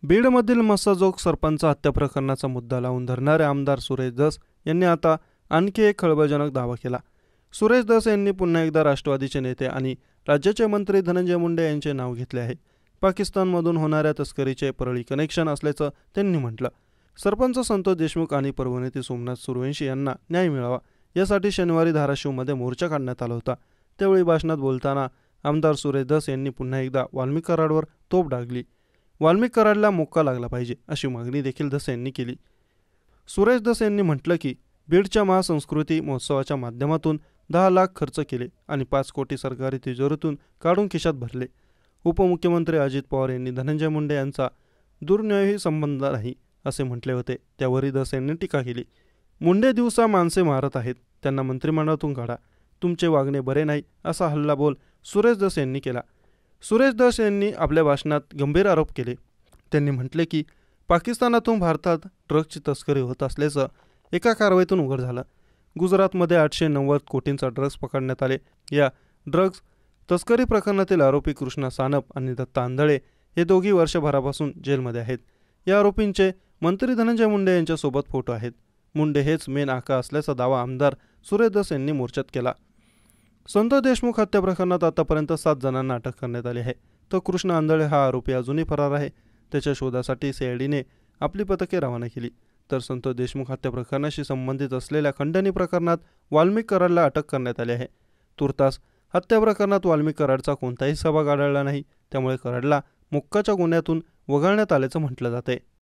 बीडमधील मस्साजोग सरपंच हत्या प्रकरणाचा मुद्दा लावून धरणारे आमदार सुरेश धस यांनी आता आणखी एक खळबळजनक दावा केला। सुरेश धस यांनी पुन्हा एकदा राष्ट्रवादीचे नेते आणि राज्याचे मंत्री धनंजय मुंडे यांचे नाव घेतले आहे। पाकिस्तानमधून होणाऱ्या तस्करीचे परळी कनेक्शन असल्याचं त्यांनी म्हटलं। सरपंच संतोष देशमुख आणि परभणीतील सोमनाथ सूर्यवंशी यांना न्याय मिळावा यासाठी शनिवारी धाराशिवमध्ये मोर्चा काढण्यात आला होता। त्यावेळी भाषणात बोलताना आमदार सुरेश धस यांनी पुन्हा एकदा वाल्मिक कराडवर तोफ डागली। वाल्मिक कराडला मोक्का लागला पाहिजे अशी मागणी देखील धस यांनी केली। सुरेश धस यांनी म्हटलं की बीडच्या महासंस्कृती महोत्सवाच्या माध्यमातून 10 लाख खर्च केले आणि 5 कोटी सरकारी तिजोरीतून काढून खिशात भरले। उपमुख्यमंत्री अजित पवार यांनी धनंजय मुंडे यांचा दुर्न्यायी संबंध नाही असे म्हटले होते। त्यावरही धस यांनी टीका केली। मुंडे दिवसा माणसे मारत आहेत, त्यांना मंत्रिमंडळातून काढा, तुमचे वागणे बरे नाही असा हल्लाबोल सुरेश धस यांनी केला। सुरेश धस यांनी आपल्या भाषणात गंभीर आरोप केले। त्यांनी म्हटले की पाकिस्तानातून भारतात ड्रग्जची तस्करी होत असल्याचं एका कारवाईतून उघड झालं। गुजरातमध्ये 890 कोटींचा ड्रग्ज पकडण्यात आले। या ड्रग्ज तस्करी प्रकरणातील आरोपी कृष्णा सानप आणि दत्ता आंधळे हे दोघी वर्षभरापासून जेलमध्ये आहेत। या आरोपींचे मंत्री धनंजय मुंडे यांच्यासोबत फोटो आहेत। मुंडे हेच मेन आका असल्याचा दावा आमदार सुरेश धस यांनी मोर्चात केला। संतोष देशमुख हत्या प्रकरणात आतापर्यंत 7 जणांना अटक करण्यात आली आहे, तर कृष्णा आंधळे हा आरोपी अजूनही फरार आहे। त्याच्या शोधासाठी सीआयडीने आपली पथके रवाना केली। तर संतोष देशमुख हत्या प्रकरणाशी संबंधित असलेल्या खंडणी प्रकरणात वाल्मिक कराडला अटक करण्यात आली आहे। तुर्तास हत्या प्रकरणात वाल्मिक कराडचा कोणताही सहभाग आढळला नाही, त्यामुळे कराडला मोक्काच्या गुन्ह्यातून वगळण्यात आल्याचं म्हटलं जाते।